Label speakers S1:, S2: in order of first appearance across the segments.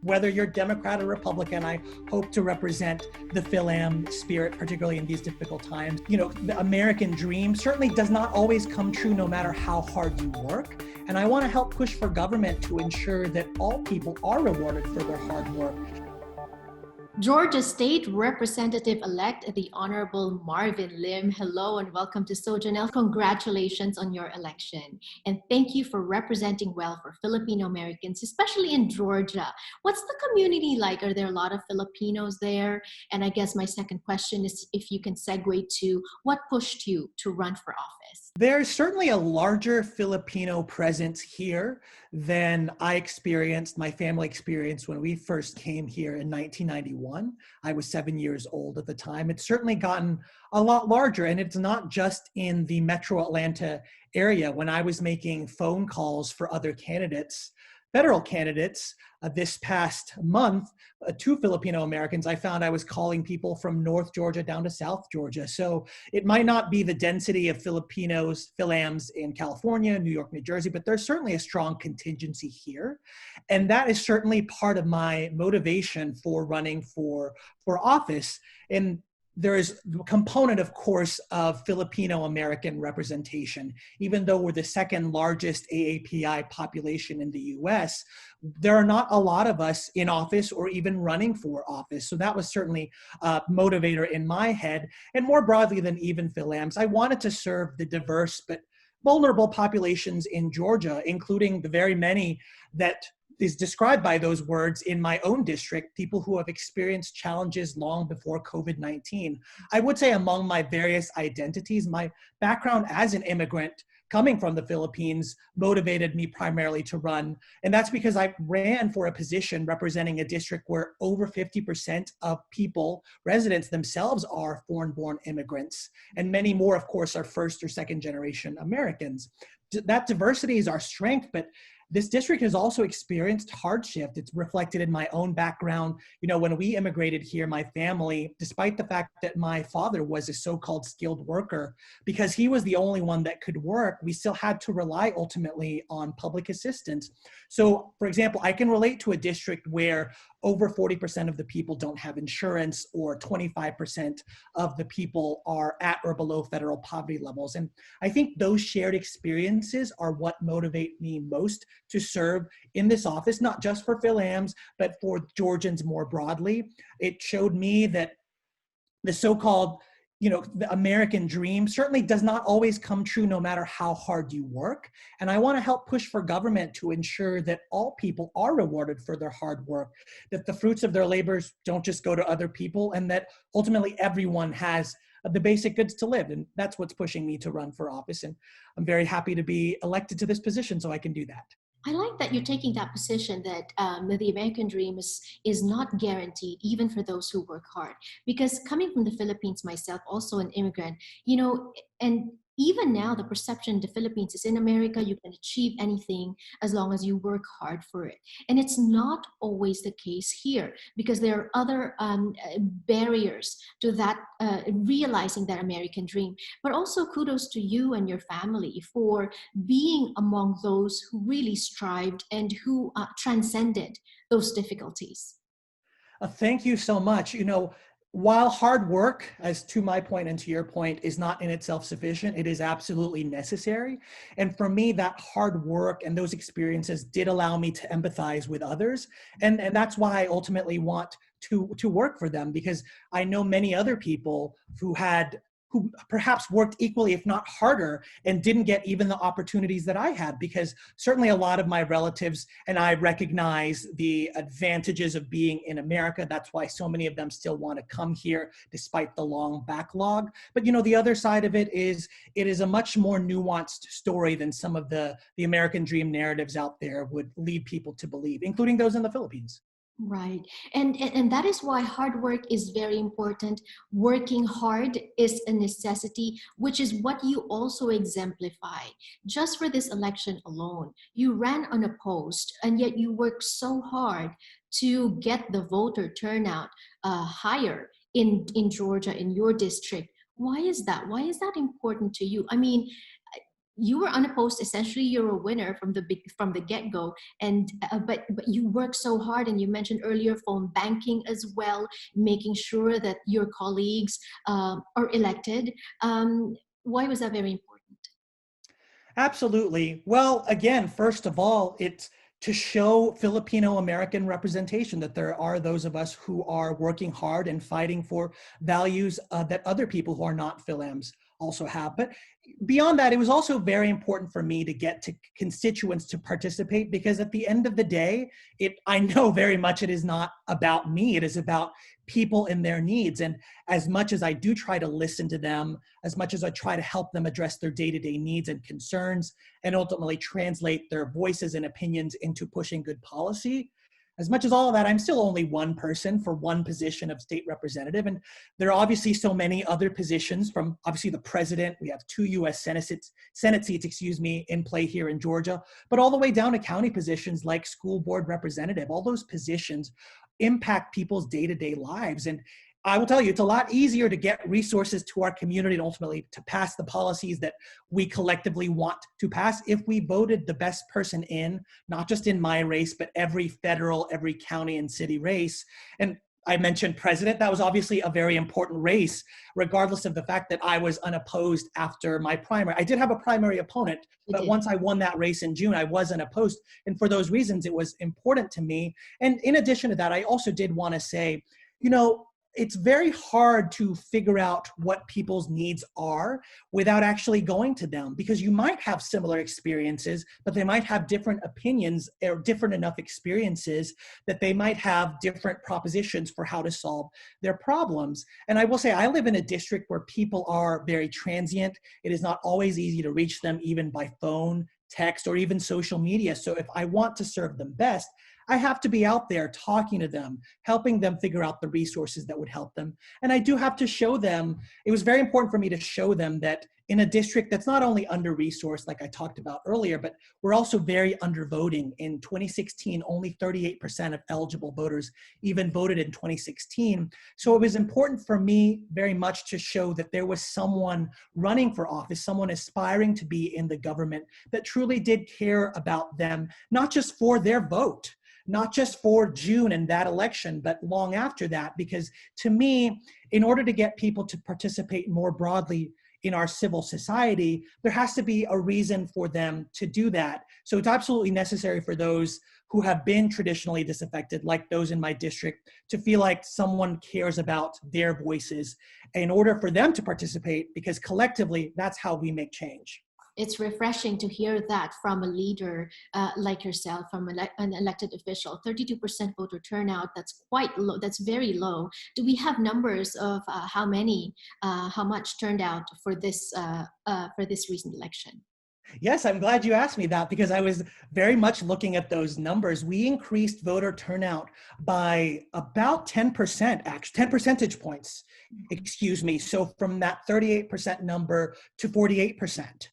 S1: Whether you're Democrat or Republican, I hope to represent the FilAms spirit, particularly in these difficult times. You know, the American dream certainly does not always come true no matter how hard you work. And I want to help push for government to ensure that all people are rewarded for their hard work.
S2: Georgia State Representative-elect, the Honorable Marvin Lim. Hello and welcome to Jannelle. Congratulations on your election. And thank you for representing well for Filipino-Americans, especially in Georgia. What's the community like? Are there a lot of Filipinos there? And I guess my second question is if you can segue to what pushed you to run for office?
S1: There's certainly a larger Filipino presence here than my family experienced when we first came here in 1991. I was 7 years old at the time. It's certainly gotten a lot larger, and it's not just in the metro Atlanta area. When I was making phone calls for other candidates, federal candidates, this past month, to Filipino-Americans, I found I was calling people from North Georgia down to South Georgia. So it might not be the density of Filipinos, FilAms in California, New York, New Jersey, but there's certainly a strong contingency here. And that is certainly part of my motivation for running for office. And there is a component, of course, of Filipino-American representation. Even though we're the second largest AAPI population in the US, there are not a lot of us in office or even running for office. So that was certainly a motivator in my head. And more broadly than even FilAms, I wanted to serve the diverse but vulnerable populations in Georgia, including the very many that is described by those words in my own district, people who have experienced challenges long before COVID-19. I would say among my various identities, my background as an immigrant coming from the Philippines motivated me primarily to run. And that's because I ran for a position representing a district where over 50% of people, residents themselves, are foreign-born immigrants. And many more, of course, are first or second generation Americans. That diversity is our strength, but this district has also experienced hardship. It's reflected in my own background. You know, when we immigrated here, my family, despite the fact that my father was a so-called skilled worker, because he was the only one that could work, we still had to rely ultimately on public assistance. So, for example, I can relate to a district where over 40% of the people don't have insurance, or 25% of the people are at or below federal poverty levels. And I think those shared experiences are what motivate me most to serve in this office, not just for FilAms, but for Georgians more broadly. It showed me that the so-called, the American dream certainly does not always come true no matter how hard you work. And I want to help push for government to ensure that all people are rewarded for their hard work, that the fruits of their labors don't just go to other people, and that ultimately everyone has the basic goods to live. And that's what's pushing me to run for office. And I'm very happy to be elected to this position so I can do that.
S2: I like that you're taking that position that the American dream is not guaranteed, even for those who work hard. Because coming from the Philippines myself, also an immigrant, and even now the perception in the Philippines is in America, you can achieve anything as long as you work hard for it. And it's not always the case here, because there are other barriers to that, realizing that American dream. But also kudos to you and your family for being among those who really strived and who transcended those difficulties.
S1: Thank you so much. While hard work, as to my point and to your point, is not in itself sufficient, it is absolutely necessary. And for me, that hard work and those experiences did allow me to empathize with others. And that's why I ultimately want to work for them, because I know many other people who perhaps worked equally, if not harder, and didn't get even the opportunities that I had, because certainly a lot of my relatives and I recognize the advantages of being in America. That's why so many of them still want to come here despite the long backlog. But the other side of it is a much more nuanced story than some of the American dream narratives out there would lead people to believe, including those in the Philippines.
S2: Right. And that is why hard work is very important. Working hard is a necessity, which is what you also exemplify. Just for this election alone, you ran unopposed, and yet you worked so hard to get the voter turnout higher in Georgia, in your district. Why is that? Why is that important to you? I mean, you were unopposed. Essentially, you're a winner from the get-go. And but you work so hard, and you mentioned earlier phone banking as well, making sure that your colleagues are elected. Why was that very important?
S1: Absolutely. Well, again, first of all, it's to show Filipino-American representation, that there are those of us who are working hard and fighting for values that other people who are not FilAms also have. But beyond that, it was also very important for me to get to constituents to participate, because at the end of the day, I know very much it is not about me. It is about people and their needs. And as much as I do try to listen to them, as much as I try to help them address their day-to-day needs and concerns, and ultimately translate their voices and opinions into pushing good policy, as much as all of that, I'm still only one person for one position of state representative. And there are obviously so many other positions, from obviously the president. We have 2 US Senate seats, in play here in Georgia, but all the way down to county positions like school board representative. All those positions impact people's day-to-day lives. And I will tell you, it's a lot easier to get resources to our community and ultimately to pass the policies that we collectively want to pass if we voted the best person in, not just in my race, but every federal, every county and city race. And I mentioned president. That was obviously a very important race, regardless of the fact that I was unopposed after my primary. I did have a primary opponent, but once I won that race in June, I was unopposed. And for those reasons, it was important to me. And in addition to that, I also did want to say, it's very hard to figure out what people's needs are without actually going to them, because you might have similar experiences, but they might have different opinions or different enough experiences that they might have different propositions for how to solve their problems. And I will say, I live in a district where people are very transient. It is not always easy to reach them, even by phone, text, or even social media. So if I want to serve them best, I have to be out there talking to them, helping them figure out the resources that would help them. And I do have to show them, it was very important for me to show them that in a district that's not only under-resourced, like I talked about earlier, but we're also very undervoting. In 2016, only 38% of eligible voters even voted in 2016. So it was important for me very much to show that there was someone running for office, someone aspiring to be in the government that truly did care about them, not just for their vote, not just for June and that election, but long after that. Because to me, in order to get people to participate more broadly in our civil society, there has to be a reason for them to do that. So it's absolutely necessary for those who have been traditionally disaffected, like those in my district, to feel like someone cares about their voices in order for them to participate, because collectively, that's how we make change.
S2: It's refreshing to hear that from a leader like yourself, from an elected official. 32% voter turnout, that's quite low, that's very low. Do we have numbers of how much turned out for this recent election?
S1: Yes, I'm glad you asked me that, because I was very much looking at those numbers. We increased voter turnout by about 10%, actually, 10 percentage points, excuse me. So from that 38% number to 48%.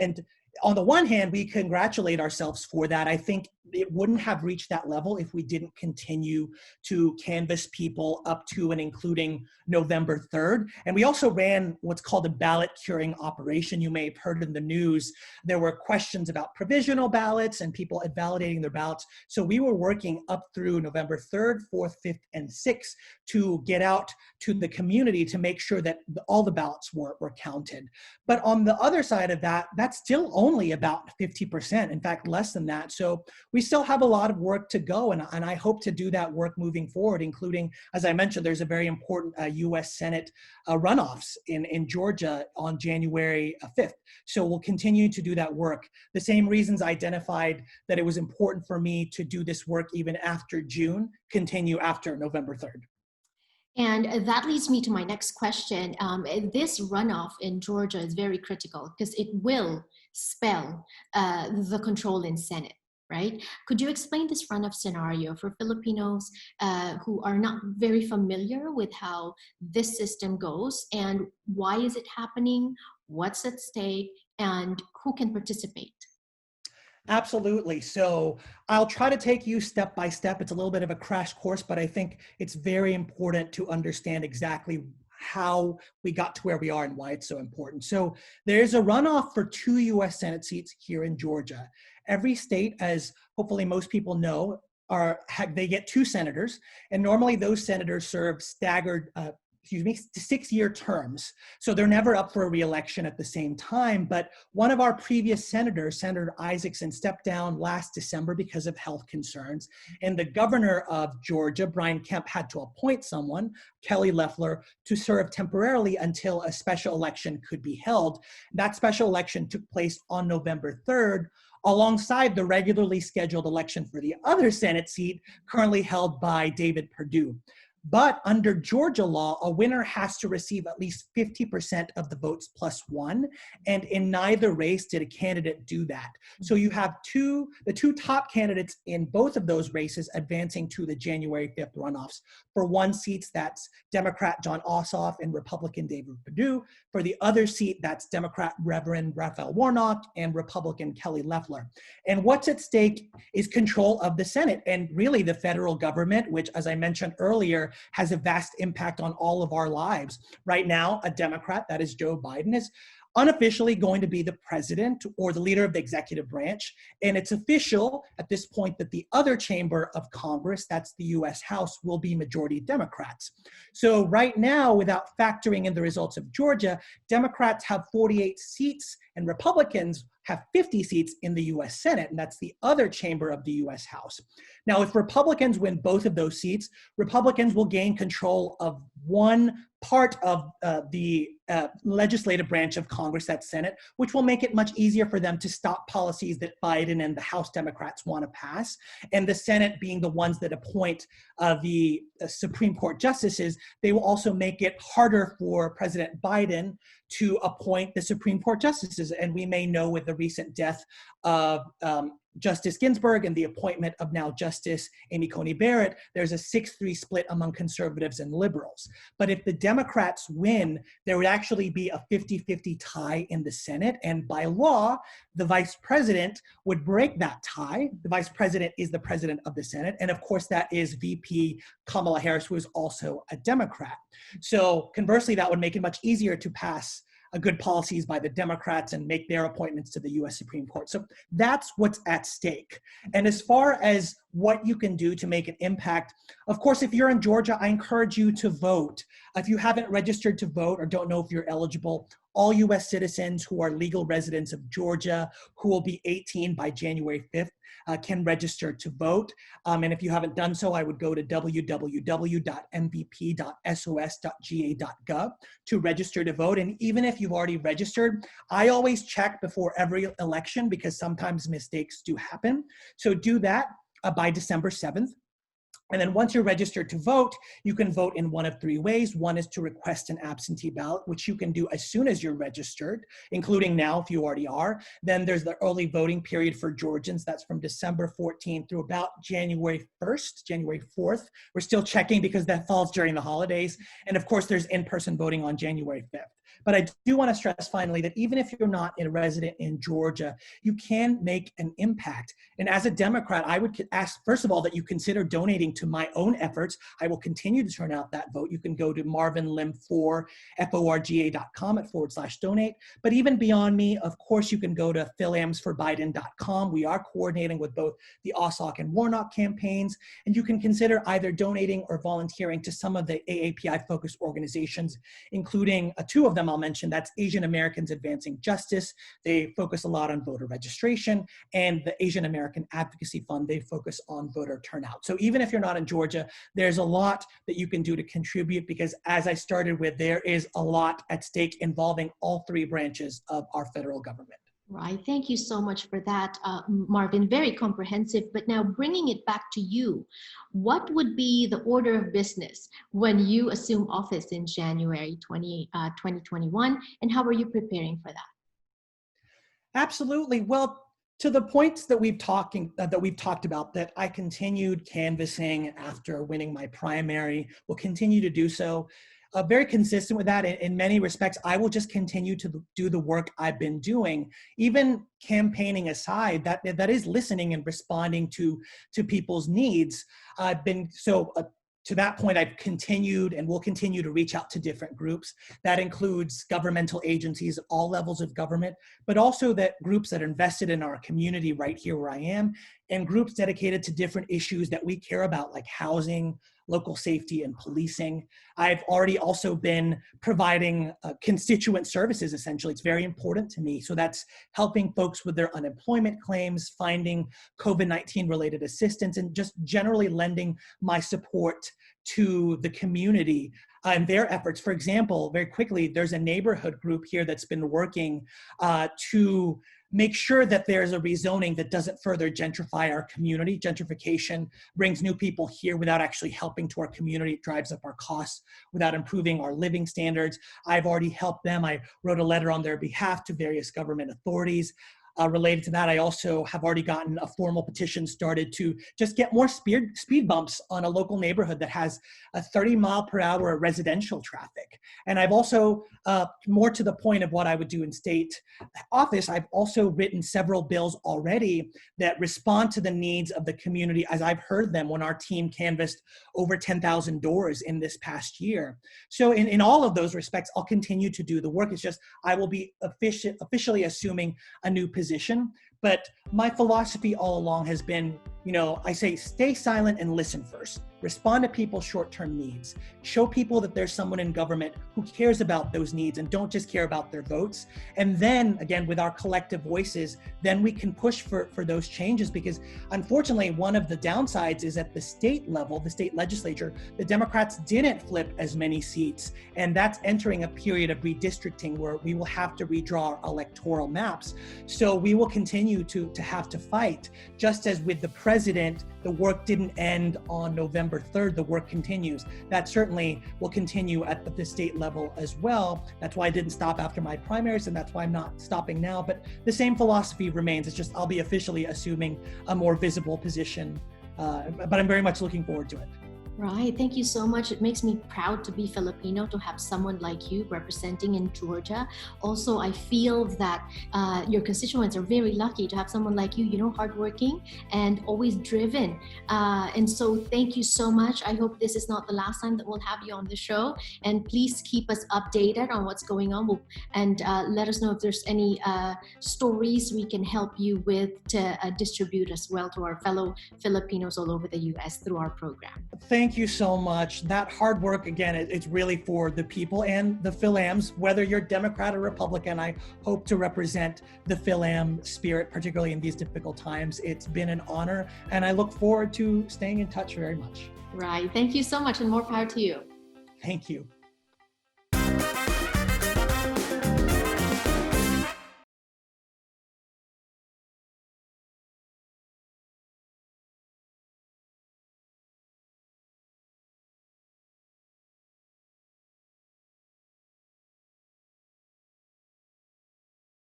S1: And on the one hand, we congratulate ourselves for that. I think it wouldn't have reached that level if we didn't continue to canvass people up to and including November 3rd. And we also ran what's called a ballot curing operation. You may have heard in the news, there were questions about provisional ballots and people validating their ballots. So we were working up through November 3rd, 4th, 5th, and 6th to get out to the community to make sure that all the ballots were counted. But on the other side of that, that's still only about 50%, in fact, less than that. So we still have a lot of work to go, and I hope to do that work moving forward, including, as I mentioned, there's a very important US Senate runoffs in Georgia on January 5th. So we'll continue to do that work. The same reasons I identified that it was important for me to do this work even after June, continue after November 3rd.
S2: And that leads me to my next question. This runoff in Georgia is very critical because it will spell the control in Senate, right? Could you explain this runoff scenario for Filipinos who are not very familiar with how this system goes, and why is it happening, what's at stake, and who can participate?
S1: Absolutely. So I'll try to take you step by step. It's a little bit of a crash course, but I think it's very important to understand exactly how we got to where we are and why it's so important. So there's a runoff for 2 US Senate seats here in Georgia. Every state, as hopefully most people know, they get 2 senators, and normally those senators serve staggered 6-year terms. So they're never up for a re-election at the same time. But one of our previous senators, Senator Isaacson, stepped down last December because of health concerns. And the governor of Georgia, Brian Kemp, had to appoint someone, Kelly Loeffler, to serve temporarily until a special election could be held. That special election took place on November 3rd, alongside the regularly scheduled election for the other Senate seat currently held by David Perdue. But under Georgia law, a winner has to receive at least 50% of the votes plus 1. And in neither race did a candidate do that. So you have the two top candidates in both of those races advancing to the January 5th runoffs. For one seat, that's Democrat Jon Ossoff and Republican David Perdue. For the other seat, that's Democrat Reverend Raphael Warnock and Republican Kelly Loeffler. And what's at stake is control of the Senate and really the federal government, which, as I mentioned earlier, has a vast impact on all of our lives. Right now, a Democrat, that is Joe Biden, is unofficially going to be the president or the leader of the executive branch. And it's official at this point that the other chamber of Congress, that's the US House, will be majority Democrats. So right now, without factoring in the results of Georgia, Democrats have 48 seats and Republicans have 50 seats in the US Senate, and that's the other chamber of the US House. Now, if Republicans win both of those seats, Republicans will gain control of one part of the legislative branch of Congress, that Senate, which will make it much easier for them to stop policies that Biden and the House Democrats want to pass. And the Senate being the ones that appoint the Supreme Court justices, they will also make it harder for President Biden to appoint the Supreme Court justices. And we may know with the recent death of Justice Ginsburg and the appointment of now Justice Amy Coney Barrett, there's a 6-3 split among conservatives and liberals. But if the Democrats win, there would actually be a 50-50 tie in the Senate. And by law, the vice president would break that tie. The vice president is the president of the Senate. And of course, that is VP Kamala Harris, who is also a Democrat. So conversely, that would make it much easier to pass good policies by the Democrats and make their appointments to the US Supreme Court. So that's what's at stake. And as far as what you can do to make an impact, of course, if you're in Georgia, I encourage you to vote. If you haven't registered to vote or don't know if you're eligible, all US citizens who are legal residents of Georgia who will be 18 by January 5th can register to vote. And if you haven't done so, I would go to www.mvp.sos.ga.gov to register to vote. And even if you've already registered, I always check before every election because sometimes mistakes do happen. So do that by December 7th. And then once you're registered to vote, you can vote in one of 3 ways. One is to request an absentee ballot, which you can do as soon as you're registered, including now if you already are. Then there's the early voting period for Georgians. That's from December 14th through about January 1st, January 4th. We're still checking because that falls during the holidays. And of course, there's in-person voting on January 5th. But I do want to stress finally that even if you're not a resident in Georgia, you can make an impact. And as a Democrat, I would ask, first of all, that you consider donating to my own efforts. I will continue to turn out that vote. You can go to marvinlim4forga.com/donate. But even beyond me, of course, you can go to FilAmsForBiden.com. We are coordinating with both the Ossoff and Warnock campaigns. And you can consider either donating or volunteering to some of the AAPI-focused organizations, including 2 of them I'll mention. That's Asian Americans Advancing Justice. They focus a lot on voter registration, and the Asian American Advocacy Fund, they focus on voter turnout. So even if you're not in Georgia, there's a lot that you can do to contribute because, as I started with, there is a lot at stake involving all 3 branches of our federal government.
S2: Right. Thank you so much for that, Marvin. Very comprehensive. But now bringing it back to you, what would be the order of business when you assume office in January 2021, and how are you preparing for that?
S1: Absolutely. Well, to the points that we've talked about, that I continued canvassing after winning my primary, will continue to do so. Very consistent with that. In many respects, I will just continue to do the work I've been doing, even campaigning aside, that is listening and responding to people's needs. I've been to that point, I've continued and will continue to reach out to different groups. That includes governmental agencies, all levels of government, but also that groups that are invested in our community right here where I am, and groups dedicated to different issues that we care about, like housing, local safety, and policing. I've already also been providing constituent services, essentially. It's very important to me. So that's helping folks with their unemployment claims, finding COVID-19 related assistance, and just generally lending my support to the community and their efforts. For example, very quickly, there's a neighborhood group here that's been working to make sure that there's a rezoning that doesn't further gentrify our community. Gentrification brings new people here without actually helping to our community. It drives up our costs without improving our living standards. I've already helped them. I wrote a letter on their behalf to various government authorities. Related to that, I also have already gotten a formal petition started to just get more speed bumps on a local neighborhood that has a 30-mile-per-hour residential traffic. And I've also, more to the point of what I would do in state office, I've also written several bills already that respond to the needs of the community as I've heard them when our team canvassed over 10,000 doors in this past year. So in all of those respects, I'll continue to do the work. It's just I will be officially assuming a new position. But my philosophy all along has been, I say stay silent and listen first. Respond to people's short-term needs. Show people that there's someone in government who cares about those needs and don't just care about their votes. And then, again, with our collective voices, then we can push for those changes, because unfortunately, one of the downsides is at the state level, the state legislature, the Democrats didn't flip as many seats. And that's entering a period of redistricting where we will have to redraw our electoral maps. So we will continue to have to fight. Just as with the president, the work didn't end on November 3rd, the work continues. That certainly will continue at the state level as well. That's why I didn't stop after my primaries, and that's why I'm not stopping now. But the same philosophy remains. It's just I'll be officially assuming a more visible position, but I'm very much looking forward to it.
S2: Right. Thank you so much. It makes me proud to be Filipino, to have someone like you representing in Georgia. Also, I feel that your constituents are very lucky to have someone like you, hardworking and always driven. And so thank you so much. I hope this is not the last time that we'll have you on the show. And please keep us updated on what's going on, and let us know if there's any stories we can help you with to distribute as well to our fellow Filipinos all over the U.S. through our program.
S1: Thank you so much. That hard work, again, it's really for the people and the FilAms, whether you're Democrat or Republican. I hope to represent the FilAm spirit, particularly in these difficult times. It's been an honor, and I look forward to staying in touch very much.
S2: Right. Thank you so much, and more power to you.
S1: Thank you.